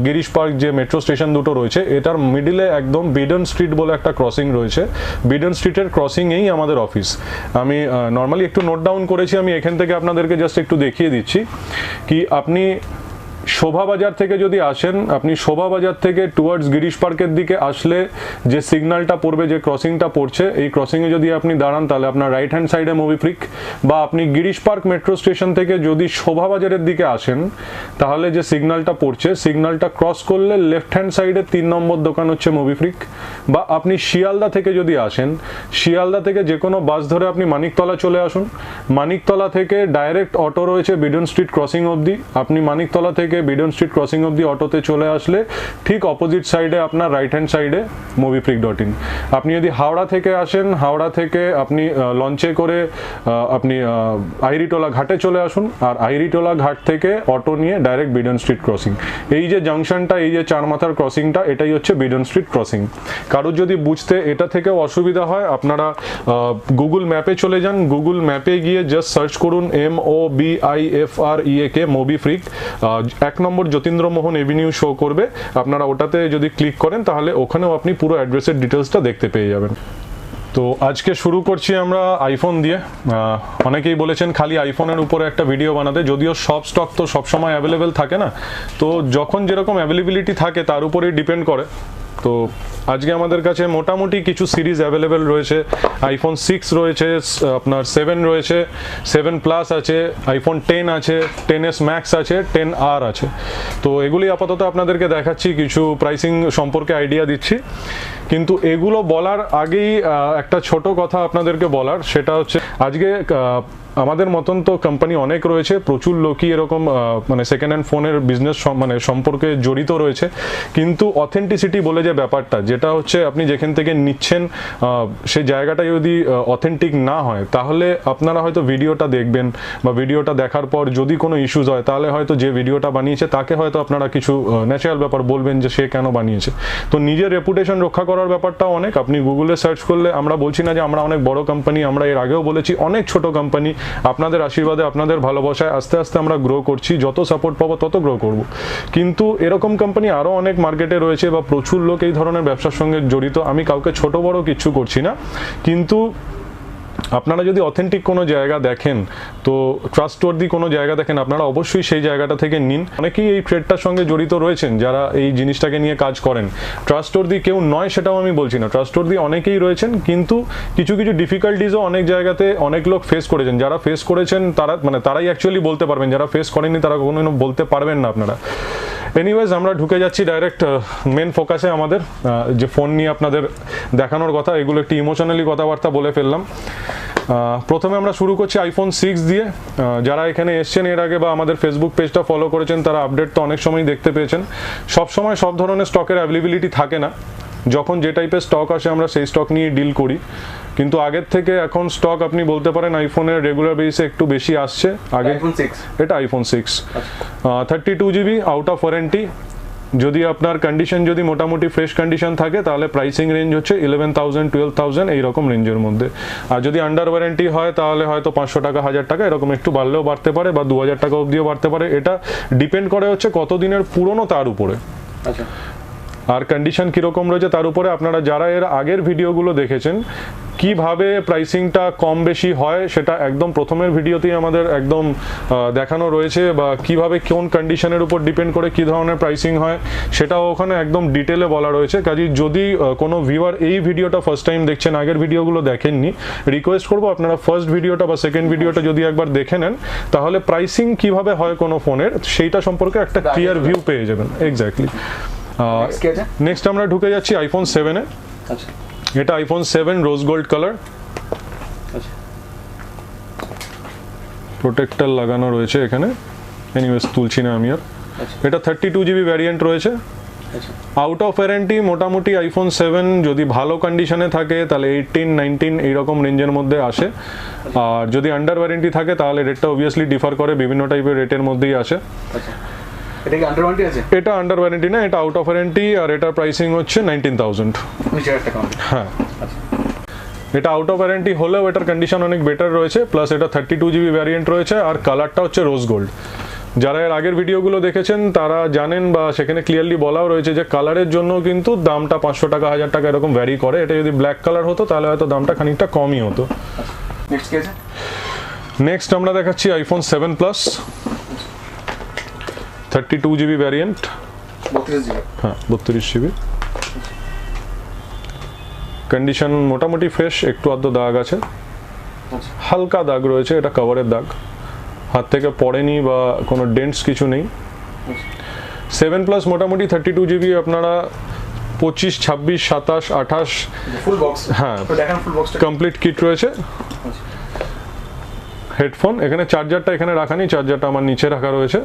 Girish park যে metro station দুটো রয়েছে এটার মিডিলে একদম বিডন স্ট্রিট বলে একটা ক্রসিং রয়েছে। বিডন স্ট্রিটের ক্রসিংয়েই আমাদের অফিস। আমি নর্মালি একটু নোট ডাউন করেছি, আমি এখান থেকে আপনাদেরকে জাস্ট একটু দেখিয়ে দিচ্ছি কি আপনি শোভাবাজার থেকে যদি আসেন, আপনি শোভাবাজার থেকে টুয়ার্ডস গিরিশ পার্কের দিকে আসলে যে সিগন্যালটা পড়বে, যে ক্রসিংটা পড়ছে, এই ক্রসিংয়ে যদি আপনি দাঁড়ান তাহলে আপনার রাইট হ্যান্ড সাইডে মুভি ফ্রিক, বা আপনি গিরিশ পার্ক মেট্রো স্টেশন থেকে যদি শোভাবাজারের দিকে আসেন তাহলে যে সিগন্যালটা পড়ছে, সিগন্যালটা ক্রস করলে লেফট হ্যান্ড সাইডে 3 নম্বর দোকান হচ্ছে মুভি ফ্রিক। বা আপনি শিয়ালদা থেকে যদি আসেন, শিয়ালদা থেকে যে কোনো বাস ধরে আপনি মানিকতলা চলে আসুন, মানিকতলা থেকে ডাইরেক্ট অটো রয়েছে বিডন স্ট্রিট ক্রসিং অবধি। আপনি মানিকতলা থেকে বিডন স্ট্রিট ক্রসিং অবধি অটোতে চলে আসলে ঠিক অপোজিট সাইডে আপনার রাইট হ্যান্ড সাইডে movifreak.in। আপনি যদি হাওড়া থেকে আসেন, হাওড়া থেকে আপনি লঞ্চে করে আপনি আইরিটোলা ঘাটে চলে আসুন, আর আইরিটোলা ঘাট থেকে অটো নিয়ে ডাইরেক্ট বিডন স্ট্রিট ক্রসিং। এই যে জাংশনটা, এই যে চার মাথার ক্রসিংটা, এটাই হচ্ছে বিডন স্ট্রিট ক্রসিং। কারোর যদি বুঝতে এটা থেকেও অসুবিধা হয়, আপনারা গুগল ম্যাপে চলে যান, গুগল ম্যাপে গিয়ে জাস্ট সার্চ করুন MOBIFREAK মোবিফ্রিক। 1 নম্বর যতীন্দ্রমোহন এভিনিউ শো করবে, আপনারা ওটাতে যদি ক্লিক করেন তাহলে ওখানেও আপনি পুরো অ্যাড্রেসের ডিটেলসটা দেখতে পেয়ে যাবেন। তো আজকে শুরু করছি আমরা আইফোন দিয়ে। অনেকেই বলেছেন খালি আইফোনের উপরে একটা ভিডিও বানাতে, যদিও সব স্টক তো সবসময় অ্যাভেলেবেল থাকে না, তো যখন যেরকম অ্যাভেলেবিলিটি থাকে তার উপরেই ডিপেন্ড করে। তো আজকে আমাদের কাছে মোটামুটি কিছু সিরিজ অ্যাভেলেবেল রয়েছে। আইফোন 6 রয়েছে, আপনার 7 রয়েছে, 7 প্লাস আছে, আইফোন 10 আছে, 10s ম্যাক্স আছে, 10R আছে। তো এগুলি আপাতত আপনাদেরকে দেখাচ্ছি, কিছু প্রাইসিং সম্পর্কে আইডিয়া দিচ্ছি। কিন্তু এগুলো বলার আগেই একটা ছোট কথা আপনাদেরকে বলার, সেটা হচ্ছে আজকে আমাদের মতন তো কোম্পানি অনেক রয়েছে, প্রচুর লোকই এরকম মানে সেকেন্ড হ্যান্ড ফোনের বিজনেস মানে সম্পর্কে জড়িত রয়েছে, কিন্তু অথেন্টিসিটি বলে যে ব্যাপারটা, যেটা হচ্ছে আপনি যেখান থেকে নিচ্ছেন সেই জায়গাটা যদি অথেন্টিক না হয় তাহলে আপনারা হয়তো ভিডিওটা দেখবেন, বা ভিডিওটা দেখার পর যদি কোনো ইস্যুস হয় তাহলে হয়তো যে ভিডিওটা বানিয়েছে তাকে হয়তো আপনারা কিছু ন্যাচারাল ব্যাপার বলবেন যে সে কেন বানিয়েছে। তো নিজের রেপুটেশন রক্ষা করার ব্যাপারটাও অনেক। আপনি গুগলে সার্চ করলে, আমরা বলছি না যে আমরা অনেক বড় কোম্পানি, আমরা এর আগেও বলেছি অনেক ছোট কোম্পানি, আপনাদের আশীর্বাদে আপনাদের ভালোবাসায় আস্তে আস্তে আমরা গ্রো করছি, যত সাপোর্ট পাবো তত গ্রো করব। কিন্তু এরকম কোম্পানি আরও অনেক মার্কেটে রয়েছে, বা প্রচুর লোক এই ধরনের ব্যবসার সঙ্গে জড়িত। আমি কাউকে ছোট বড় কিচ্ছু করছি না, কিন্তু আপনারা যদি অথেন্টিক কোনো জায়গা দেখেন, তো ট্রাস্টওয়ার্দি কোনো জায়গা দেখেন, আপনারা অবশ্যই সেই জায়গাটা থেকে নিন। অনেকেই এই ট্রেডটার সঙ্গে জড়িত রয়েছেন যারা এই জিনিসটাকে নিয়ে কাজ করেন। ট্রাস্টওয়ার্দি কেউ নয় সেটাও আমি বলছি না, ট্রাস্টওয়ার্দি অনেকেই রয়েছেন, কিন্তু কিছু কিছু ডিফিকাল্টিজও অনেক জায়গাতে অনেক লোক ফেস করেছেন। যারা ফেস করেছেন তারা মানে তারাই অ্যাকচুয়ালি বলতে পারবেন, যারা ফেস করেননি তারা কখনো বলতে পারবেন না আপনারা। এনিওয়েজ, আমরা ঢুকে যাচ্ছি ডাইরেক্ট মেন ফোকাসে আমাদের, যে ফোন নিয়ে আপনাদের দেখানোর কথা। এগুলো একটি ইমোশনালি কথাবার্তা বলে ফেললাম। প্রথমে আমরা শুরু করছি আইফোন 6 দিয়ে। যারা এখানে এসছেন এর আগে বা আমাদের ফেসবুক পেজটা ফলো করেছেন তারা আপডেট তো অনেক সময় দেখতে পেয়েছেন। সব সময় সব ধরনের স্টকের অ্যাভেলেবিলিটি থাকে না, যখন যে টাইপের স্টক আসে আমরা সেই স্টক নিয়ে ডিল করি। কিন্তু আগের থেকে এখন স্টক আপনি বলতে পারেন আইফোনের রেগুলার বেসে একটু বেশি আসছে। আগে এটা iPhone 6 32GB out of warranty. যদি আপনার কন্ডিশন যদি মোটামুটি ফ্রেশ কন্ডিশন থাকে তাহলে প্রাইসিং রেঞ্জ হচ্ছে 11,000 12,000 এইরকম রেঞ্জের মধ্যে। আর যদি আন্ডার ওয়ারেন্টি হয় তাহলে হয়তো 500 টাকা 1000 টাকা এরকম একটু বাড়লেও বাড়তে পারে, বা 2000 টাকা অবধিও বাড়তে পারে। এটা ডিপেন্ড করে হচ্ছে কতদিনের পুরনো তার উপরে, আচ্ছা, আর কন্ডিশন কীরকম রয়েছে তার উপরে। আপনারা যারা এর আগের ভিডিওগুলো দেখেছেন কিভাবে প্রাইসিংটা কম বেশি হয় সেটা একদম প্রথমের ভিডিওতেই আমাদের একদম দেখানো রয়েছে, বা কিভাবে কোন কন্ডিশনের উপর ডিপেন্ড করে কী ধরনের প্রাইসিং হয় সেটাও ওখানে একদম ডিটেলে বলা রয়েছে। কাজেই যদি কোনো ভিউয়ার এই ভিডিওটা ফার্স্ট টাইম দেখছেন, আগের ভিডিওগুলো দেখেননি, রিকোয়েস্ট করবো আপনারা ফার্স্ট ভিডিওটা বা সেকেন্ড ভিডিওটা যদি একবার দেখে নেন তাহলে প্রাইসিং কিভাবে হয় কোনো ফোনের সেইটা সম্পর্কে একটা ক্লিয়ার ভিউ পেয়ে যাবেন। এক্স্যাক্টলি। নেক্সট আমরা ঢুকে যাচ্ছি আইফোন 7-এ। আচ্ছা, এটা iPhone 7 rose gold colour, protector লাগানো রয়েছে এখানে। এনিওয়েজ তুলছি না আমি আর। এটা 32GB ভ্যারিয়েন্ট রয়েছে। আউট অফ ওয়ারেন্টি মোটামুটি আইফোন 7 যদি ভালো কন্ডিশনে থাকে তাহলে 18, 19 এইরকম রেঞ্জের মধ্যে আসে। আর যদি আন্ডার ওয়ারেন্টি থাকে তাহলে রেটটা অবভিয়াসলি ডিফার করে, বিভিন্ন টাইপের রেটের মধ্যেই আসে। এটা কি আন্ডার ওয়ারেন্টি আছে? এটা আন্ডার ওয়ারেন্টি না, এটা আউট অফ ওয়ারেন্টি, আর এটার প্রাইসিং হচ্ছে 19,000। হ্যাঁ, এটা আউট অফ ওয়ারেন্টি হলেও এটার কন্ডিশন অনেক বেটার রয়েছে, প্লাস এটা 32GB ভ্যারিয়েন্ট রয়েছে, আর কালারটা হচ্ছে রোজ গোল্ড। যারা এর আগের ভিডিওগুলো দেখেছেন তারা জানেন বা সেখানে ক্লিয়ারলি বলাও রয়েছে যে কালারের জন্য কিন্তু দামটা 500 টাকা 1000 টাকা এরকম ভ্যারি করে। এটা যদি ব্ল্যাক কালার হতো তাহলে হয়তো দামটা খানিকটা কমই হতো। নেক্সট কি আছে? নেক্সট আমরা দেখাচ্ছি iPhone 7 plus 32 GB variant. 32 GB. হ্যাঁ 32 জিবি। কন্ডিশন মোটামুটি ফ্রেশ, একটু আধটু দাগ আছে, আচ্ছা হালকা দাগ রয়েছে, এটা কভারের দাগ, হাত থেকে পড়েনি বা কোনো ডেন্টস কিছু নেই। 7 প্লাস মোটামুটি 32 জিবি আপনারা 25, 26, 27, 28 ফুল বক্স। হ্যাঁ তো দেখান ফুল বক্সটা। কমপ্লিট কিট রয়েছে। হেডফোন এখানে, চার্জারটা এখানে রাখা নেই, চার্জারটা আমার নিচে রাখা রয়েছে।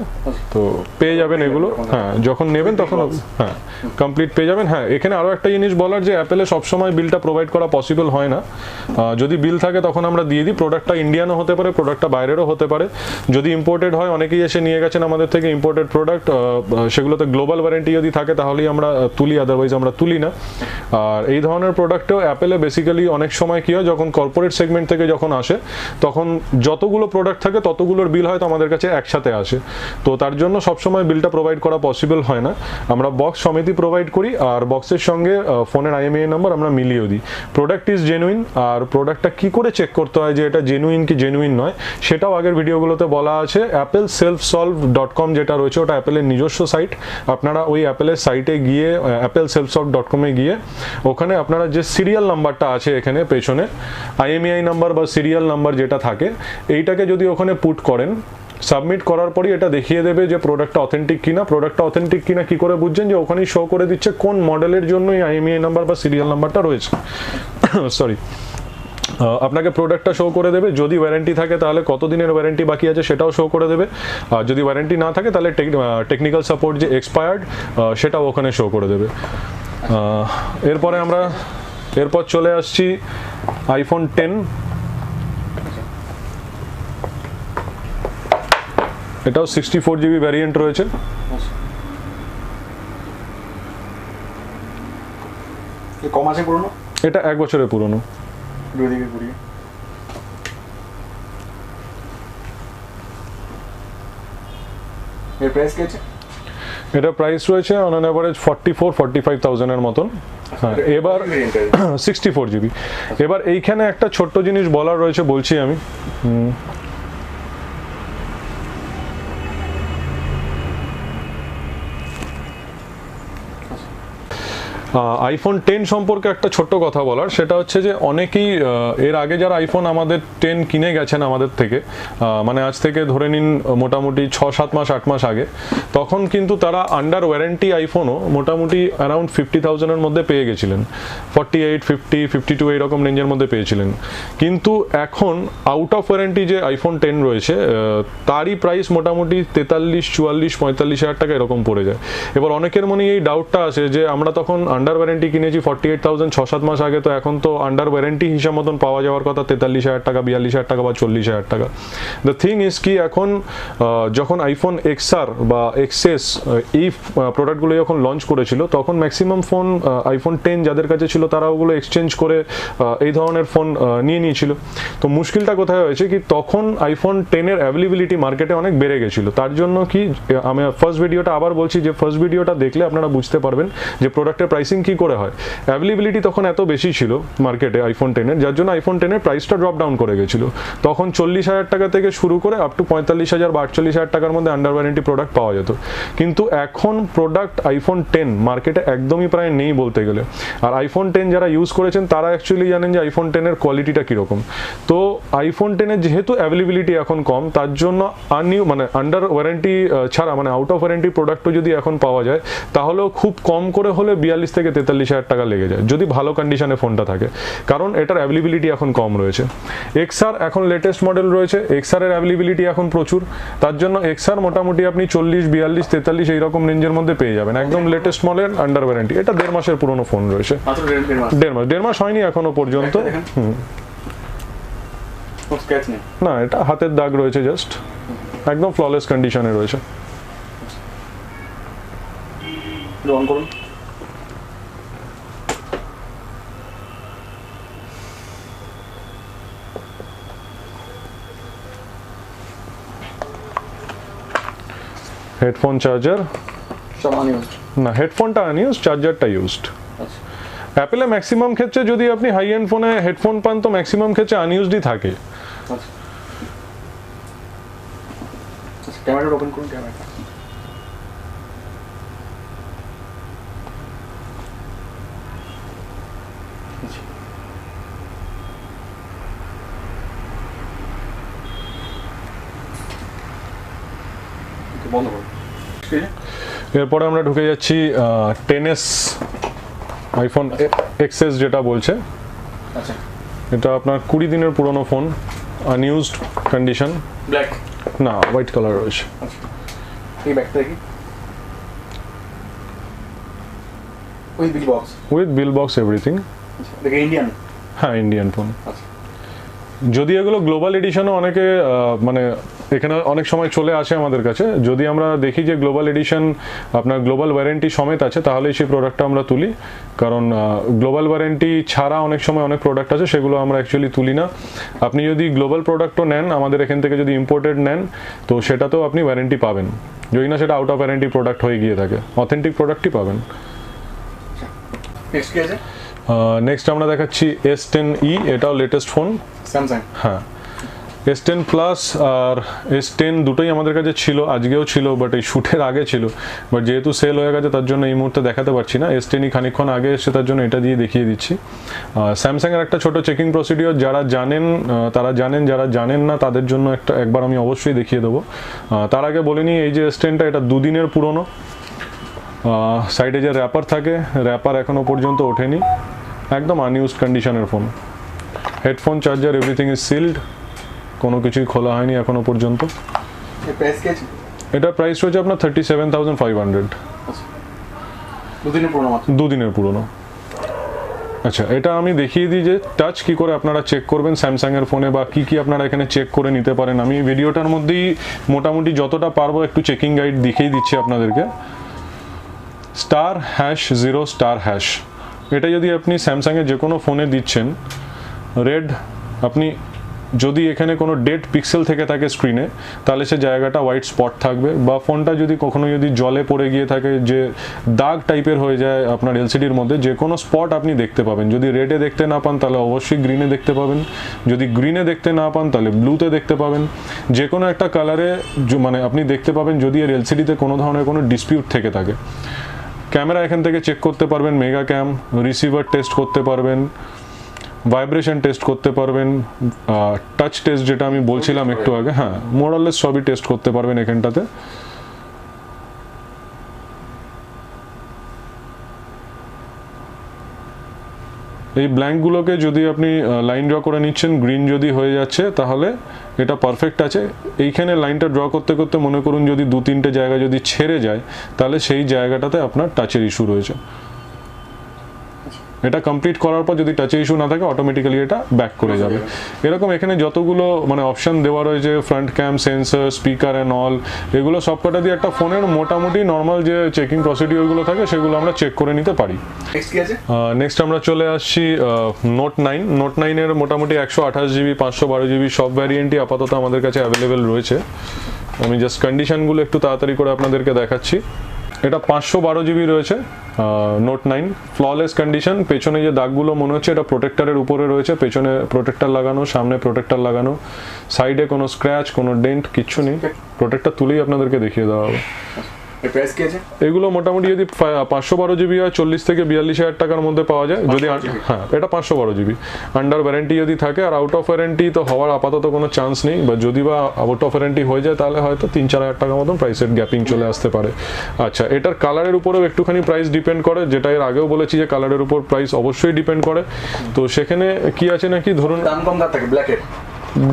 তো পেয়ে যাবেন এগুলো, হ্যাঁ যখন নেবেন তখন হ্যাঁ কমপ্লিট পেয়ে যাবেন। হ্যাঁ এখানে আরও একটা জিনিস বলার যে অ্যাপেলে সবসময় বিলটা প্রোভাইড করা পসিবল হয় না। যদি বিল থাকে তখন আমরা দিয়ে দিই। প্রোডাক্টটা ইন্ডিয়ানও হতে পারে, প্রোডাক্টটা বাইরেরও হতে পারে। যদি ইম্পোর্টেড হয়, অনেকেই এসে নিয়ে গেছেন আমাদের থেকে ইম্পোর্টেড প্রোডাক্ট, সেগুলোতে গ্লোবাল ওয়ারেন্টি যদি থাকে তাহলেই আমরা তুলি, আদারওয়াইজ আমরা তুলি না। আর এই ধরনের প্রোডাক্টেও অ্যাপেলে বেসিক্যালি অনেক সময় কী হয়, যখন কর্পোরেট সেগমেন্ট থেকে যখন আসে তখন যতগুলো প্রোডাক্ট থাকে ততগুলোর বিল হয়তো আমাদের কাছে একসাথে আসে। তো তার জন্য সবসময় বিলটা প্রোভাইড করা পসিবল হয় না। আমরা বক্স সমেতই প্রোভাইড করি, আর বক্সের সঙ্গে ফোনের IMEI নাম্বার আমরা মিলিয়েও দিই। Product is genuine. আর প্রোডাক্টটা কী করে চেক করতে হয় যে এটা জেনুইন কি জেনুইন নয়, সেটাও আগের ভিডিওগুলোতে বলা আছে। appleselfsolve.com যেটা রয়েছে ওটা অ্যাপেলের নিজস্ব সাইট। আপনারা ওই অ্যাপেলের সাইটে গিয়ে appleselfsolve.com গিয়ে ওখানে আপনারা যে সিরিয়াল নাম্বারটা আছে এখানে পেছনে IMEI নাম্বার বা সিরিয়াল নাম্বার যেটা থাকে, এইটাকে যদি ওখানে পুট করেন, সাবমিট করার পরই এটা দেখিয়ে দেবে যে প্রোডাক্টটা অথেন্টিক কিনা। প্রোডাক্টটা অথেন্টিক কিনা কী করে বুঝছেন, যে ওখানেই শো করে দিচ্ছে কোন মডেলের জন্য এই IMEI নাম্বার বা সিরিয়াল নাম্বারটা রয়েছে। সরি, আপনাকে প্রোডাক্টটা শো করে দেবে। যদি ওয়ারেন্টি থাকে তাহলে কত দিনের ওয়ারেন্টি বাকি আছে সেটাও শো করে দেবে। আর যদি ওয়ারেন্টি না থাকে তাহলে টেকনিক্যাল সাপোর্ট যে এক্সপায়ার্ড সেটাও ওখানে শো করে দেবে। এরপর চলে আসছি আইফোন 10। এটাও 64 জিবি ভ্যারিয়েন্ট রয়েছে। কম আছে পুরনো? এটা 1 বছরের পুরনো। দুদিকে ঘুরিয়ে এর প্রাইস কি আছে? এটা প্রাইস রয়েছে অন অ্যান অ্যাভারেজ 44-45,000 এর মতন। হ্যাঁ এবার 64 জিবি। এবার এইখানে একটা ছোট্ট জিনিস বলার রয়েছে, বলছি আমি। আইফোন 10 সম্পর্কে একটা ছোট্ট কথা বলার, সেটা হচ্ছে যে অনেকেই এর আগে যারা আইফোন আমাদের 10 কিনে গেছেন আমাদের থেকে, মানে আজ থেকে ধরে নিন মোটামুটি 6-7 মাস 8 মাস আগে, তখন কিন্তু তারা আন্ডার ওয়ারেন্টি আইফোনও মোটামুটি অ্যারাউন্ড 50,000 এর মধ্যে পেয়ে গেছিলেন। 48, 50, 52 এইরকম রেঞ্জের মধ্যে পেয়েছিলেন। কিন্তু এখন আউট অফ ওয়ারেন্টি যে আইফোন 10 রয়েছে তারই প্রাইস মোটামুটি 43, 44, 45 হাজার টাকা এরকম পড়ে যায়। এবার অনেকের মনে এই ডাউটটা আসে যে আমরা তখন আন্ডার ওয়ারেন্টি কিনেছি 48,000 6-7 মাস আগে, তো এখন তো আন্ডার ওয়ারেন্টি হিসাব মতন পাওয়া যাওয়ার কথা 43,000 টাকা, 42,000 টাকা বা 40,000 টাকা। দ্য থিং ইজ কি, এখন যখন আইফোন XR বা XS এই প্রোডাক্টগুলো যখন লঞ্চ করেছিল তখন ম্যাক্সিমাম ফোন আইফোন 10 যাদের কাছে ছিল তারা ওগুলো এক্সচেঞ্জ করে এই ধরনের ফোন নিয়ে নিয়েছিল। তো মুশকিলটা কোথায় হয়েছে কি, তখন আইফোন 10 এর অ্যাভেলেবিলিটি মার্কেটে অনেক বেড়ে গেছিলো। তার জন্য কি, আমি ফার্স্ট ভিডিওটা আবার বলছি যে ফার্স্ট ভিডিওটা দেখলে আপনারা বুঝতে পারবেন যে প্রোডাক্টের প্রাইসিং কি করে হয়। অ্যাভেলেবিলিটি তখন এত বেশি ছিল মার্কেটে আইফোন 10 এর, যার জন্য আইফোন 10 এর প্রাইসটা ড্রপ ডাউন করে গেছিল। তখন 40,000 টাকা থেকে শুরু করে আপ টু 45,000 বা 48,000 টাকার মধ্যে আন্ডার ওয়ারেন্টি প্রোডাক্ট পাওয়া যেত। কিন্তু এখন প্রোডাক্ট আইফোন 10 মার্কেটে একদমই প্রায় নেই বলতে গেলে। আর আইফোন 10 যারা ইউজ করেছেন তারা অ্যাকচুয়ালি জানেন যে আইফোন 10 এর কোয়ালিটিটা কীরকম। তো আইফোন 10 এর যেহেতু অ্যাভেলেবিলিটি এখন কম, তার জন্য মানে আন্ডার ওয়ারেন্টি ছাড়া মানে আউট অফ ওয়ারেন্টি প্রোডাক্টও যদি এখন পাওয়া যায় তাহলেও খুব কম করে হলে 42 থেকে 43,000 টাকা লেগে যায় যদি ভালো কন্ডিশনে ফোনটা থাকে, কারণ এটার অ্যাভেলেবিলিটি এখন কম রয়েছে। XR এখন লেটেস্ট মডেল রয়েছে, XR এর অ্যাভেলেবিলিটি এখন প্রচুর, তার জন্য XR মোটামুটি আপনি 40, 42, 43 এইরকম রেঞ্জের মধ্যে পেয়ে যাবেন, একদম লেটেস্ট মডেল আন্ডার ওয়ারেন্টি। এটা 1.5 মাসের পুরনো ফোন রয়েছে। 1.5 মাস হয়নি এখনো পর্যন্ত। না, এটা হাতের দাগ রয়েছে জাস্ট, একদম ফ্ললেস কন্ডিশনে রয়েছে। অন করুন। হেডফোন চার্জার, সব আনইউজড। না হেডফোনটা আনইউজ, চার্জারটা ইউজড। আচ্ছা অ্যাপেলে ম্যাক্সিমাম ক্ষেত্রে যদি আপনি হাই এন্ড ফোনে হেডফোন পান তো ম্যাক্সিমাম ক্ষেত্রে আনইউজডই থাকে। আচ্ছা আচ্ছা, ক্যামেরাটা ওপেন করুন, ক্যামেরাটা। আচ্ছা। Okay, বন্ধ করুন। ঠিক আছে? এরপরে আমরা ঢুকে যাচ্ছি 10s আইফোন এক্সএস যেটা বলছে, আচ্ছা এটা আপনার 20 দিনের পুরনো ফোন, আনইউজড কন্ডিশন, ব্ল্যাক। না হোয়াইট কালার রয়েছে। আচ্ছা এই ব্যাগটা দেখি, ওই bill box. With bill box everything. আচ্ছা দেখে ইন্ডিয়ান। হ্যাঁ ইন্ডিয়ান ফোন। আচ্ছা যদি এগুলো গ্লোবাল এডিশনও অনেকে মানে এখানে অনেক সময় চলে আসে আমাদের কাছে, যদি আমরা দেখি যে গ্লোবাল এডিশন আপনার গ্লোবাল ওয়ারেন্টি সমেত আছে তাহলেই সেই প্রোডাক্টটা আমরা তুলি, কারণ গ্লোবাল ওয়ারেন্টি ছাড়া অনেক সময় অনেক প্রোডাক্ট আছে সেগুলো আমরা অ্যাকচুয়ালি তুলি না। আপনি যদি গ্লোবাল প্রোডাক্টও নেন আমাদের এখান থেকে, যদি ইম্পোর্টেড নেন তো সেটাতেও আপনি ওয়ারেন্টি পাবেন, যদি না সেটা আউট অফ ওয়ারেন্টি প্রোডাক্ট হয়ে গিয়ে থাকে, অথেন্টিক প্রোডাক্টই পাবেন। নেক্সট কি আছে? নেক্সট আমরা দেখাচ্ছি S10e, এটাও লেটেস্ট ফোন। স্যামসাং। হ্যাঁ S10 প্লাস আর S10 দুটোই আমাদের কাছে ছিল, আজকেও ছিল, বাট এই শ্যুটের আগে ছিল, বাট যেহেতু সেল হয়ে গেছে তার জন্য এই মুহূর্তে দেখাতে পারছি না। S10ই খানিকক্ষণ আগে এসে তার জন্য এটা দিয়ে দেখিয়ে দিচ্ছি। স্যামসাংয়ের একটা ছোট চেকিং প্রসিডিওর, যারা জানেন তারা জানেন, যারা জানেন না তাদের জন্য একবার আমি অবশ্যই দেখিয়ে দেবো। তার আগে বলে নিই, এই যে S10টা এটা 2 দিনের পুরনো। সাইডে যে র্যাপার থাকে, র্যাপার এখনো পর্যন্ত ওঠেনি, একদম আনইউজড কন্ডিশনের phone. Headphone charger everything is sealed, কোনো কিছুই খোলা হয়নি এখনো পর্যন্ত। এর প্রাইস কি আছে? এটার প্রাইস রয়েছে আপনার 37,500। আচ্ছা দুদিনের পুরনো মাত্র। 2 দিনের পুরনো। আচ্ছা এটা আমি দেখিয়ে দিই যে টাচ কি করে আপনারা চেক করবেন স্যামসাংয়ের ফোনে, বা কি কি আপনারা এখানে চেক করে নিতে পারেন। আমি ভিডিওটার মধ্যেই মোটামুটি যতটা পারবো একটু চেকিং গাইড দেখিয়ে দিচ্ছি আপনাদেরকে। *#0*#, এটা যদি আপনি স্যামসাংয়ের যে কোনো ফোনে দিচ্ছেন, রেড, আপনি যদি এখানে কোনো ডেড পিক্সেল থেকে থাকে স্ক্রিনে তাহলে সে জায়গাটা হোয়াইট স্পট থাকবে, বা ফোনটা যদি কখনো যদি জলে পড়ে গিয়ে থাকে, যে দাগ টাইপের হয়ে যায় আপনার এলসিডির মধ্যে, যে কোনো স্পট আপনি দেখতে পাবেন। যদি রেডে দেখতে না পান তাহলে অবশ্যই গ্রিনে দেখতে পাবেন, যদি গ্রিনে দেখতে না পান তাহলে ব্লুতে দেখতে পাবেন, যে কোনো একটা কালারে মানে আপনি দেখতে পাবেন যদি এর এলসিডিতে কোনো ধরনের কোনো ডিসপিউট থেকে থাকে। ক্যামেরা এখান থেকে চেক করতে পারবেন, মেগা ক্যাম, রিসিভার টেস্ট করতে পারবেন, ভাইব্রেশন টেস্ট করতে পারবেন, টাচ টেস্ট যেটা আমি বলছিলাম একটু আগে, হ্যাঁ মোরালেস সবই টেস্ট করতে পারবেন এখানটাতে। এই ব্ল্যাঙ্কগুলোকে যদি আপনি লাইন ড্র করে নিচ্ছেন, গ্রিন যদি হয়ে যাচ্ছে তাহলে এটা পারফেক্ট আছে। এইখানে লাইনটা ড্র করতে করতে মনে করুন যদি 2-3টে জায়গা যদি ছেড়ে যায় তাহলে সেই জায়গাটাতে আপনার টাচের ইস্যু রয়েছে। এটা কমপ্লিট করার পর যদি টাচে ইস্যু না থাকে অটোমেটিক্যালি এটা ব্যাক করে যাবে। এরকম এখানে যতগুলো মানে অপশন দেওয়া রয়েছে, front cam, sensor, speaker and all, এগুলো সবকটা দিয়ে একটা ফোনের মোটামুটি নর্মাল যে চেকিং প্রসিডিওরগুলো থাকে সেগুলো আমরা চেক করে নিতে পারি। নেক্সট কি আছে? নেক্সট আমরা চলে আসছি নোট 9। নোট 9-এর মোটামুটি 128GB, 512GB সব ভ্যারিয়েন্টই আপাতত আমাদের কাছে অ্যাভেলেবেল রয়েছে। আমি জাস্ট কন্ডিশনগুলো একটু তাড়াতাড়ি করে আপনাদেরকে দেখাচ্ছি। এটা 512GB রয়েছে নোট 9, ফ্ললেস কন্ডিশন। পেছনে যে দাগগুলো মনে হচ্ছে এটা প্রোটেক্টরের উপরে রয়েছে, পেছনে প্রোটেক্টর লাগানো, সামনে প্রোটেক্টর লাগানো, সাইডে কোনো স্ক্র্যাচ, কোনো ডেন্ট কিচ্ছু নেই। প্রোটেক্টর তুলেই আপনাদেরকে দেখিয়ে দেওয়া হবে। এর প্রাইস কি আছে? এগুলো মোটামুটি যদি 512GB হয় 40 থেকে 42,000 টাকার মধ্যে পাওয়া যায়। যদি হ্যাঁ এটা 512GB আন্ডার ওয়ারেন্টি যদি থাকে, আর আউট অফ ওয়ারেন্টি তো হওয়ার আপাতত কোনো চান্স নেই, বা যদি বা আউট অফ ওয়ারেন্টি হয়ে যায় তাহলে হয়তো 3-4 হাজার টাকার মতন প্রাইসের গ্যাপিং চলে আসতে পারে। আচ্ছা এটার কালারের উপরেও একটুখানি প্রাইস ডিপেন্ড করে, যেটা এর আগেও বলেছি যে কালারের উপর প্রাইস অবশ্যই ডিপেন্ড করে। তো সেখানে কি আছে নাকি ধরুন দাম কম দাম থাকে ব্ল্যাকের।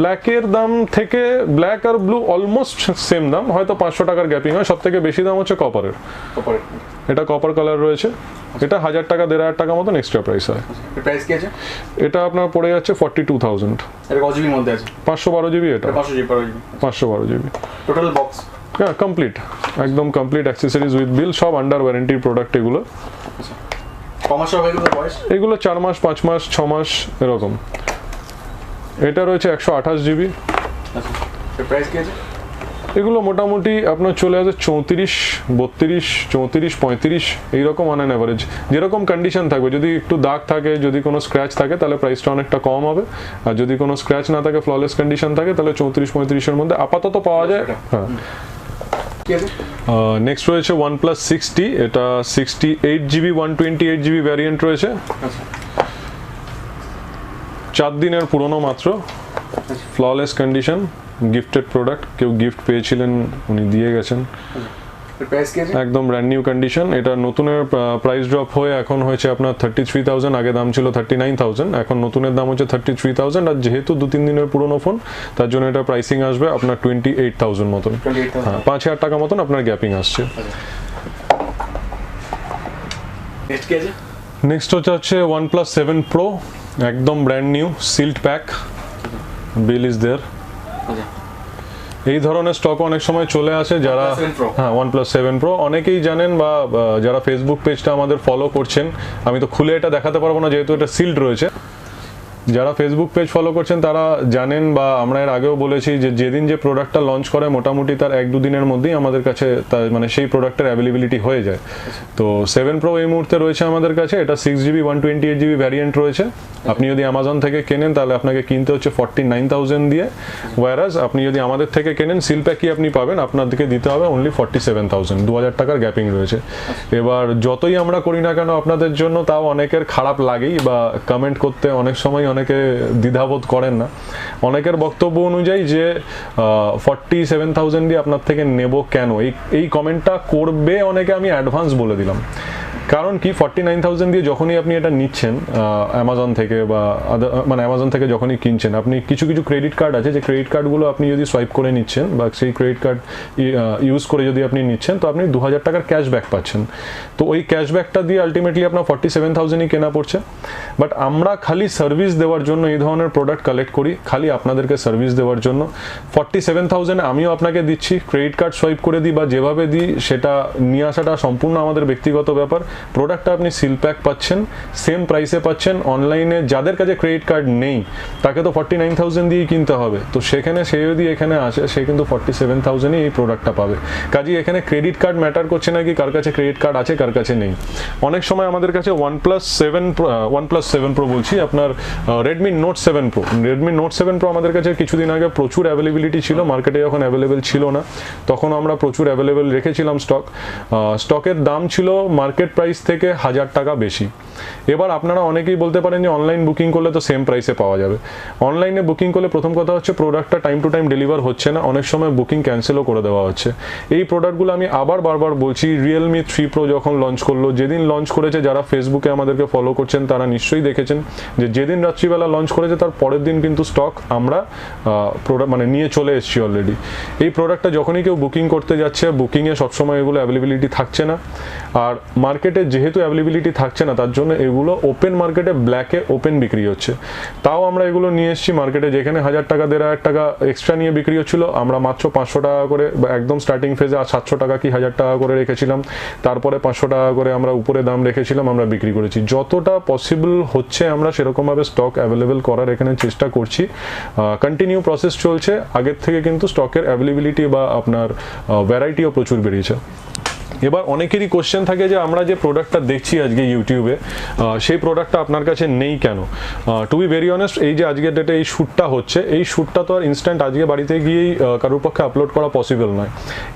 ব্ল্যাকের দাম থেকে ব্ল্যাক আর ব্লু অলমোস্ট সেম দাম, হয়তো 500 টাকার গ্যাপিং হয়। সব থেকে বেশি দাম হচ্ছে কপারের। এটা কপার কালার রয়েছে, এটা 1000 টাকা 1500 টাকা মতন এক্সট্রা প্রাইস হয়। এর প্রাইস কি আছে? এটা আপনার পড়ে যাচ্ছে 42,000। এর কত জিবির মধ্যে আছে? 512GB এটা। 512GB। টোটাল বক্স হ্যাঁ কমপ্লিট, একদম কমপ্লিট অ্যাক্সেসরিজ উইথ বিল, সব আন্ডার ওয়ারেন্টির প্রোডাক্ট এগুলো। কমাস হবে এগুলো বয়স? এগুলো 4 মাস, 5 মাস, 6 মাস এরকম। এটা রয়েছে 128GB। আচ্ছা এর প্রাইস কি আছে? এগুলো মোটামুটি আপনার চলে আসে 34, 32, 34, 35 এইরকম অন অ্যান অ্যাভারেজ, যেরকম কন্ডিশন থাকবে। যদি একটু দাগ থাকে, যদি কোনো স্ক্র্যাচ থাকে, তাহলে প্রাইসটা অনেকটা কম হবে, আর যদি কোনো স্ক্র্যাচ না থাকে, ফ্ললেস কন্ডিশন থাকে, তাহলে 34-35-এর মধ্যে আপাতত পাওয়া যায়। হ্যাঁ, নেক্সট রয়েছে OnePlus 6T, এটা 68GB 128GB ভ্যারিয়েন্ট রয়েছে, 4 দিনের পুরনো মাত্র, ফ্ললেস কন্ডিশন, গিফটেড প্রোডাক্ট, কেউ গিফট পেয়েছিলেন, উনি দিয়ে গেছেন, একদম ব্র্যান্ড নিউ কন্ডিশন। এটা নতুনের প্রাইস ড্রপ হয়ে এখন হয়েছে আপনার 33,000, আগে দাম ছিল 39,000, এখন নতুনের দাম হচ্ছে 33,000, আর যেহেতু 2-3 দিনের পুরনো ফোন, তার জন্য এটা প্রাইসিং আসবে আপনার 28,000 মতন, হ্যাঁ 5,000 টাকা মতন আপনার গ্যাপিং আসছে। নেক্সট হচ্ছে OnePlus 7 Pro, একদম brand new, sealed pack, bill is there. এই ধরনের স্টক অনেক সময় চলে আসে, যারা হ্যাঁ OnePlus 7 Pro অনেকেই জানেন, বা যারা ফেসবুক পেজটা আমাদের ফলো করছেন, আমি তো খুলে এটা দেখাতে পারবো না যেহেতু এটা সিল্ড রয়েছে, যারা ফেসবুক পেজ ফলো করছেন তারা জানেন, বা আমরা এর আগেও বলেছি যে যেদিন যে প্রোডাক্টটা লঞ্চ করে মোটামুটি তার 1-2 দিনের মধ্যেই আমাদের কাছে মানে সেই প্রোডাক্টের অ্যাভেলেবিলিটি হয়ে যায়। তো 7 Pro এই মুহূর্তে রয়েছে আমাদের কাছে, এটা 6GB 128GB ভ্যারিয়েন্ট রয়েছে। আপনি যদি অ্যামাজন থেকে কেনেন তাহলে আপনাকে কিনতে হচ্ছে 49,000 দিয়ে, ওয়ারাজ আপনি যদি আমাদের থেকে কেনেন সিল প্যাকই আপনি পাবেন, আপনাদেরকে দিতে হবে অনলি 47,000, 2,000 টাকার গ্যাপিং রয়েছে। এবার যতই আমরা করি না কেন আপনাদের জন্য, তাও অনেকের খারাপ লাগেই, বা কমেন্ট করতে অনেক সময় অনেকে দ্বিধাবোধ করেন না। অনেকের বক্তব্য অনুযায়ী যে 47,000 দিয়ে আপনার থেকে নেব কেন, এই কমেন্টটা করবে অনেকে, আমি অ্যাডভান্স বলে দিলাম। কারণ কি, 49,000 দিয়ে যখনই আপনি এটা নিচ্ছেন অ্যামাজন থেকে, বা মানে অ্যামাজন থেকে যখনই কিনছেন, আপনি কিছু কিছু ক্রেডিট কার্ড আছে, যে ক্রেডিট কার্ডগুলো আপনি যদি সোয়াইপ করে নিচ্ছেন, বা সেই ক্রেডিট কার্ড ইউজ করে যদি আপনি নিচ্ছেন, তো আপনি 2,000 টাকার ক্যাশব্যাক পাচ্ছেন। তো ওই ক্যাশব্যাকটা দিয়ে আলটিমেটলি আপনার 47,000ই কেনা পড়ছে। বাট আমরা খালি সার্ভিস দেওয়ার জন্য এই ধরনের প্রোডাক্ট কালেক্ট করি, খালি আপনাদেরকে সার্ভিস দেওয়ার জন্য। 47,000 আমিও আপনাকে দিচ্ছি, ক্রেডিট কার্ড সোয়াইপ করে দিই বা যেভাবে দিই, সেটা নিয়ে আসাটা সম্পূর্ণ আমাদের ব্যক্তিগত ব্যাপার। প্রোডাক্টটা আপনি সিল প্যাক পাচ্ছেন, সেম প্রাইসে পাচ্ছেন। অনলাইনে যাদের কাছে ক্রেডিট কার্ড নেই তাকে তো 49,000 দিয়েই কিনতে হবে, তো সেখানে সে যদি এখানে আসে সে কিন্তু 47,000ই এই প্রোডাক্টটা পাবে। কাজেই এখানে ক্রেডিট কার্ড ম্যাটার করছে না, কি কার কাছে ক্রেডিট কার্ড আছে কার কাছে নেই। অনেক সময় আমাদের কাছে OnePlus 7 Pro বলছি, আপনার Redmi Note 7 Pro, Redmi Note 7 Pro আমাদের কাছে কিছুদিন আগে প্রচুর অ্যাভেলেবিলিটি ছিল, মার্কেটে যখন অ্যাভেলেবেল ছিল না তখন আমরা প্রচুর অ্যাভেলেবেল রেখেছিলাম স্টকের দাম ছিল মার্কেট প্রাইস থেকে 1,000 টাকা বেশি। এবার আপনারা অনেকেই বলতে পারেন যে অনলাইন বুকিং করলে তো সেম প্রাইসে পাওয়া যাবে। অনলাইনে বুকিং করলে প্রথম কথা হচ্ছে প্রোডাক্টটা টাইম টু টাইম ডেলিভার হচ্ছে না, অনেক সময় বুকিং ক্যান্সেলও করে দেওয়া হচ্ছে। এই প্রোডাক্টগুলো আমি আবার বারবার বলছি, Realme 3 Pro যখন লঞ্চ করলো, যেদিন লঞ্চ করেছে, যারা ফেসবুকে আমাদেরকে ফলো করছেন তারা নিশ্চয়ই দেখেছেন যে যেদিন রাত্রিবেলা লঞ্চ করেছে তার পরের দিন কিন্তু স্টক আমরা মানে নিয়ে চলে এসেছি অলরেডি। এই প্রোডাক্টটা যখনই কেউ বুকিং করতে যাচ্ছে, বুকিংয়ে সবসময় এগুলো অ্যাভেলেবিলিটি থাকছে না, আর মার্কেটে যেহেতু অ্যাভেলেবিলিটি থাকছে না তার জন্য এগুলো ওপেন মার্কেটে ব্ল্যাকে ওপেন বিক্রি হচ্ছে। তাও আমরা এগুলো নিয়ে এসেছি মার্কেটে, যেখানে 1,000 টাকা 1,500 টাকা এক্সট্রা নিয়ে বিক্রি হচ্ছিল, আমরা মাত্র 500 টাকা করে, একদম স্টার্টিং ফেজে 700 টাকা কি 1,000 টাকা করে রেখেছিলাম, তারপরে 500 টাকা করে আমরা উপরে দাম রেখেছিলাম, আমরা বিক্রি করেছি। যতটা পসিবল হচ্ছে আমরা সেরকমভাবে স্টক অ্যাভেলেবেল করার এখানে চেষ্টা করছি। কন্টিনিউ প্রসেস চলছে, আগের থেকে কিন্তু স্টকের অ্যাভেলেবিলিটি বা আপনার ভ্যারাইটিও প্রচুর বেরিয়েছে। এবার অনেকেরই কোশ্চেন থাকে যে আমরা যে প্রোডাক্টটা দেখছি আজকে ইউটিউবে, সেই প্রোডাক্টটা আপনার কাছে নেই কেন? টু বি ভেরি অনেস্ট, এই যে আজকের ডেটে এই শ্যুটটা হচ্ছে, এই শ্যুটটা তো আর ইনস্ট্যান্ট আজকে বাড়িতে গিয়েই কারোর পক্ষে আপলোড করা পসিবল নয়।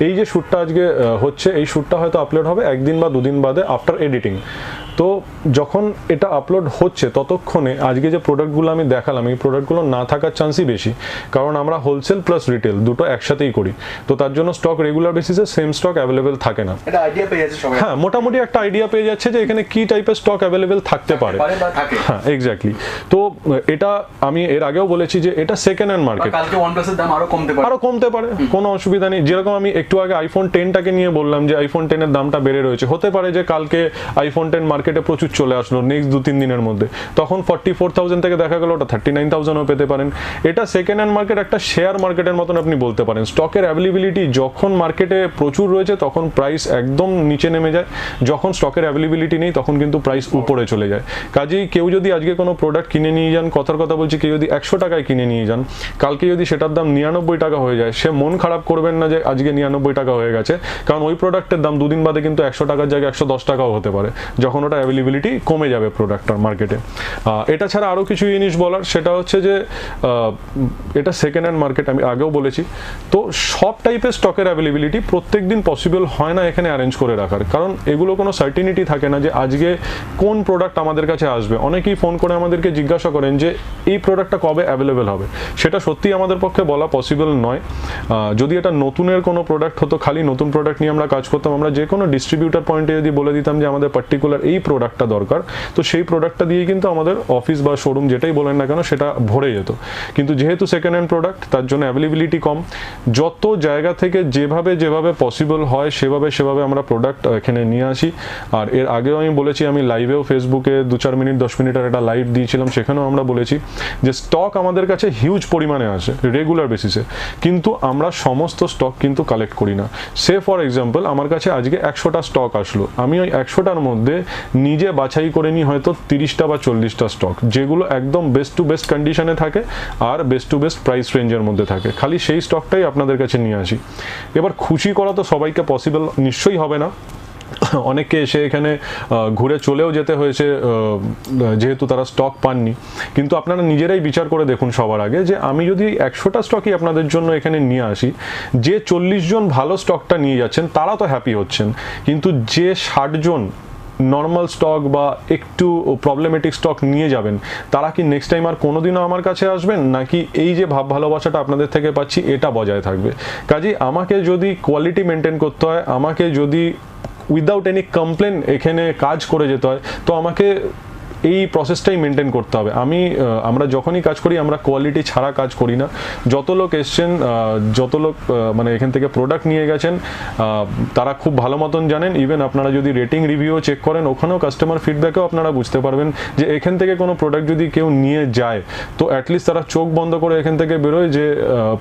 এই যে শ্যুটটা আজকে হচ্ছে, এই শ্যুটটা হয়তো আপলোড হবে 1 দিন বা 2 দিন বাদে আফটার এডিটিং। তো যখন এটা আপলোড হচ্ছে ততক্ষণে আজকে যে প্রোডাক্টগুলো আমি দেখালাম, এই প্রোডাক্টগুলো না থাকার চান্সই বেশি, কারণ আমরা হোলসেল প্লাস রিটেল দুটো একসাথেই করি। তো তার জন্য স্টক রেগুলার বেসিসে সেম স্টক অ্যাভেলেবেল থাকে না। হ্যাঁ, মোটামুটি একটা আইডিয়া পেয়ে যাচ্ছে যে এখানে কি টাইপের স্টক অ্যাভেলেবেল থাকতে পারে। হ্যাঁ, এক্স্যাক্টলি। তো এটা আমি এর আগেও বলেছি যে এটা সেকেন্ড হ্যান্ড মার্কেট, কালকে OnePlus এর দাম আরো কমতে পারে, কোনো অসুবিধা নেই। যেরকম আমি একটু আগে iPhone 10টাকে নিয়ে বললাম যে iPhone 10 এর দামটা বেড়ে রয়েছে, হতে পারে যে কালকে iPhone 10 মার্কেট মার্কেটে প্রচুর চলে আসলো নেক্সট 2-3 দিনের মধ্যে, তখন 44,000 থেকে দেখা গেল ওটা 39,000ও পেতে পারেন। এটা সেকেন্ড হ্যান্ড মার্কেট একটা শেয়ার মার্কেটের মতন আপনি বলতে পারেন। স্টকের অ্যাভেলেবিলিটি যখন মার্কেটে প্রচুর রয়েছে তখন প্রাইস একদম নিচে নেমে যায়, যখন স্টকের অ্যাভেলেবিলিটি নেই তখন কিন্তু প্রাইস উপরে চলে যায়। কাজেই কেউ যদি আজকে কোনো প্রোডাক্ট কিনে নিয়ে যান, কথার কথা বলছি, কেউ যদি 100 টাকায় কিনে নিয়ে যান, কালকে যদি সেটার দাম 99 টাকা হয়ে যায়, সে মন খারাপ করবেন না যে আজকে 99 টাকা হয়ে গেছে, কারণ ওই প্রোডাক্টের দাম 2 দিন বাদে কিন্তু 100 টাকার জায়গায় 110 টাকাও হতে পারে, যখন ওটা অ্যাভেলেবিলিটি কমে যাবে প্রোডাক্টটার মার্কেটে। এটা ছাড়া আরও কিছু জিনিস বলার, সেটা হচ্ছে যে এটা সেকেন্ড হ্যান্ড মার্কেট, আমি আগেও বলেছি। তো সব টাইপের স্টকের অ্যাভেলেবিলিটি প্রত্যেক দিন পসিবল হয় না এখানে অ্যারেঞ্জ করে রাখার, কারণ এগুলো কোনো সার্টিনিটি থাকে না যে আজকে কোন প্রোডাক্ট আমাদের কাছে আসবে। অনেকেই ফোন করে আমাদেরকে জিজ্ঞাসা করেন যে এই প্রোডাক্টটা কবে অ্যাভেলেবেল হবে, সেটা সত্যিই আমাদের পক্ষে বলা পসিবল নয়। যদি এটা নতুনের কোনো প্রোডাক্ট হতো, খালি নতুন প্রোডাক্ট নিয়ে আমরা কাজ করতাম, আমরা যে কোনো ডিস্ট্রিবিউটার পয়েন্টে যদি বলে দিতাম যে আমাদের পার্টিকুলার এই প্রোডাক্টটা দরকার, তো সেই প্রোডাক্টটা দিয়ে কিন্তু আমাদের অফিস বা শোরুম যেটাই বলেন না কেন সেটা ভরে যেত। কিন্তু যেহেতু সেকেন্ড হ্যান্ড প্রোডাক্ট, তার জন্য অ্যাভেলেবিলিটি কম। যত জায়গা থেকে যেভাবে পসিবল হয় সেভাবে আমরা প্রোডাক্ট এখানে নিয়ে আসি। আর এর আগেও আমি বলেছি, আমি লাইভেও ফেসবুকে 2-4 মিনিট 10 মিনিটের একটা লাইভ দিয়েছিলাম, সেখানেও আমরা বলেছি যে স্টক আমাদের কাছে হিউজ পরিমাণে আসে রেগুলার বেসিসে, কিন্তু আমরা সমস্ত স্টক কিন্তু কালেক্ট করি না। সে ফর এক্সাম্পল আমার কাছে আজকে 100টা স্টক আসলো, আমি ওই 100টার মধ্যে নিজে বাছাই করে নিই হয়তো 30টা বা 40টা স্টক, যেগুলো একদম বেস্ট টু বেস্ট কন্ডিশনে থাকে আর বেস্ট টু বেস্ট প্রাইস রেঞ্জের মধ্যে থাকে, খালি সেই স্টকটাই আপনাদের কাছে নিয়ে আসি। এবার খুশি করা তো সবাইকে পসিবল নিশ্চয়ই হবে না, অনেককে এসে এখানে ঘুরে চলেও যেতে হয়েছে যেহেতু তারা স্টক পাননি। কিন্তু আপনারা নিজেরাই বিচার করে দেখুন সবার আগে, যে আমি যদি 100টা স্টকই আপনাদের জন্য এখানে নিয়ে আসি, যে 40 জন ভালো স্টকটা নিয়ে যাচ্ছেন তারা তো হ্যাপি হচ্ছেন, কিন্তু যে 60 জন নর্মাল স্টক বা একটু প্রবলেমেটিক স্টক নিয়ে যাবেন, তারা কি নেক্সট টাইম আর কোনোদিনও আমার কাছে আসবেন, নাকি এই যে ভাব ভালোবাসাটা আপনাদের থেকে পাচ্ছি এটা বজায় থাকবে? কাজেই আমাকে যদি কোয়ালিটি মেনটেন করতে হয়, আমাকে যদি উইদাউট এনি কমপ্লেন এখানে কাজ করে যেতে হয়, তো আমাকে এই প্রসেসটাই মেনটেন করতে হবে। আমরা যখনই কাজ করি আমরা কোয়ালিটি ছাড়া কাজ করি না। যত লোক এসছেন, যত লোক মানে এখান থেকে প্রোডাক্ট নিয়ে গেছেন, তারা খুব ভালো মতন জানেন। ইভেন আপনারা যদি রেটিং রিভিউ চেক করেন, ওখানেও কাস্টমার ফিডব্যাকেও আপনারা বুঝতে পারবেন যে এখান থেকে কোনো প্রোডাক্ট যদি কেউ নিয়ে যায়, তো অ্যাটলিস্ট তারা চোখ বন্ধ করে এখান থেকে বেরোয় যে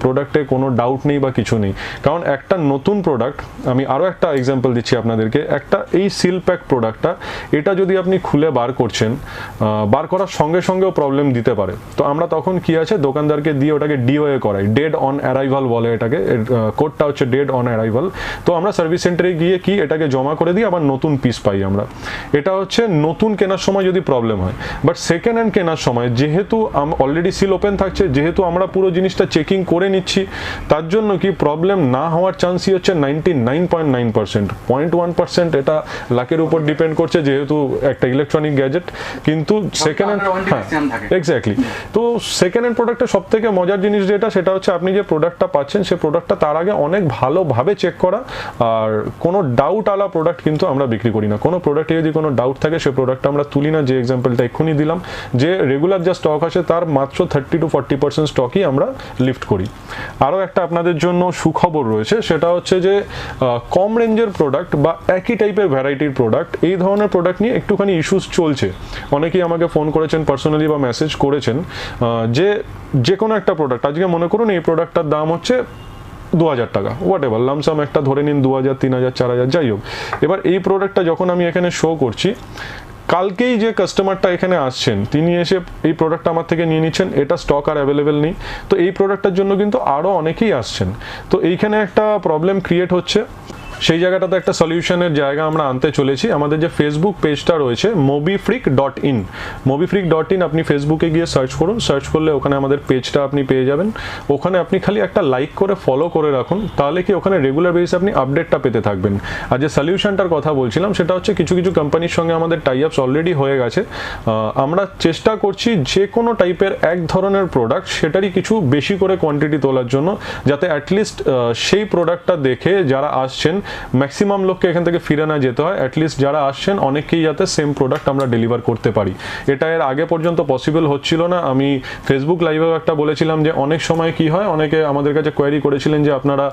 প্রোডাক্টে কোনো ডাউট নেই বা কিছু নেই। কারণ একটা নতুন প্রোডাক্ট, আমি আরও একটা এক্সাম্পল দিচ্ছি আপনাদেরকে, এই সিল প্যাক প্রোডাক্টটা, এটা যদি আপনি খুলে বার করছেন, বার করার সঙ্গে সঙ্গেও প্রবলেম দিতে পারে। তো আমরা তখন কি আছে, দোকানদারকে দিয়ে ওটাকে ডিওএ করাই, ডেড অন অ্যারাইভাল বলে এটাকে, কোডটা হচ্ছে ডেড অন অ্যারাইভাল। তো আমরা সার্ভিস সেন্টারে গিয়ে কি এটাকে জমা করে দিই, আবার নতুন পিস পাই আমরা। এটা হচ্ছে নতুন কেনার সময় যদি প্রবলেম হয়। বাট সেকেন্ড হ্যান্ড কেনার সময় যেহেতু অলরেডি সিল ওপেন থাকছে, যেহেতু আমরা পুরো জিনিসটা চেকিং করে নিচ্ছি, তার জন্য কি প্রবলেম না হওয়ার চান্সই হচ্ছে 99.9%। 0.1% এটা লাকের উপর ডিপেন্ড করছে, যেহেতু একটা ইলেকট্রনিক গ্যাজেট। কিন্তু সেকেন্ড হ্যান্ড, এক্স্যাক্টলি। তো সেকেন্ড হ্যান্ড প্রোডাক্টের সব থেকে মজার জিনিস যেটা, সেটা হচ্ছে আপনি যে প্রোডাক্টটা পাচ্ছেন, সেই প্রোডাক্টটা তার আগে অনেক ভালোভাবে চেক করা, আর কোনো ডাউট আলা প্রোডাক্ট কিন্তু আমরা বিক্রি করি না। কোনো প্রোডাক্টে যদি কোনো ডাউট থাকে, সেই প্রোডাক্টটা আমরা তুলি না। যে এক্সাম্পলটা এক্ষুনি দিলাম, যে রেগুলার যা স্টক আসে তার মাত্র 30 to 40% স্টকই আমরা লিফট করি। আরও একটা আপনাদের জন্য সুখবর রয়েছে, সেটা হচ্ছে যে কম রেঞ্জের প্রোডাক্ট বা একই টাইপের ভ্যারাইটির প্রোডাক্ট, এই ধরনের প্রোডাক্ট নিয়ে একটুখানি ইস্যুস চলছে। অনেকেই আমাকে ফোন করেছেন পার্সোনালি বা মেসেজ করেছেন যে কোনো একটা প্রোডাক্ট, আজকে মনে করুন এই প্রোডাক্টটার দাম হচ্ছে 2000 টাকা, হোয়াট এভার, লামসাম একটা ধরে নিন 2000, 3000, 4000, যাই হোক। এবার এই প্রোডাক্টটা যখন আমি এখানে শো করছি, কালকেই যে কাস্টমারটা এখানে আসছেন, তিনি এসে এই প্রোডাক্টটা আমার থেকে নিয়ে নিচ্ছেন, এটা স্টক আর অ্যাভেলেবেল নেই। তো এই প্রোডাক্টটার জন্য কিন্তু আরও অনেকেই আসছেন। তো এইখানে একটা প্রবলেম ক্রিয়েট হচ্ছে। সেই জায়গাটাতে একটা সলিউশনের জায়গা আমরা আনতে চলেছি। আমাদের যে ফেসবুক পেজটা রয়েছে mobifreak.in, mobifreak.in আপনি ফেসবুকে গিয়ে সার্চ করুন, সার্চ করলে ওখানে আমাদের পেজটা আপনি পেয়ে যাবেন। ওখানে আপনি খালি একটা লাইক করে ফলো করে রাখুন, তাহলে কি ওখানে রেগুলার বেসিসে আপনি আপডেটটা পেতে থাকবেন। আর যে সলিউশনটার কথা বলছিলাম, সেটা হচ্ছে কিছু কোম্পানির সঙ্গে আমাদের টাই আপস অলরেডি হয়ে গেছে। আমরা চেষ্টা করছি যে কোনো টাইপের এক ধরনের প্রোডাক্ট, সেটারই কিছু বেশি করে কোয়ান্টিটি তোলার জন্য, যাতে অ্যাটলিস্ট সেই প্রোডাক্টটা দেখে যারা আসছেন ম্যাক্সিমাম লোককে এখান থেকে ফিরে না যেতে হয়, অ্যাটলিস্ট যারা আসছেন অনেকেই যাতে সেম প্রোডাক্ট আমরা ডেলিভার করতে পারি। এটা এর আগে পর্যন্ত পসিবল হচ্ছিল না। আমি ফেসবুক লাইভেও একটা বলেছিলাম যে অনেক সময় কি হয়, অনেকে আমাদের কাছে কোয়েরি করেছিলেন যে আপনারা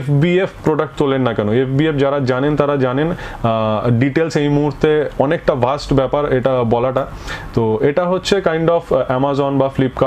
FBF প্রোডাক্ট তোলেন না কেন। FBF যারা জানেন তারা জানেন, ডিটেলস এই মুহূর্তে অনেকটা ভাস্ট ব্যাপার এটা বলাটা। তো এটা হচ্ছে কাইন্ড অফ অ্যামাজন বা ফ্লিপকার্ট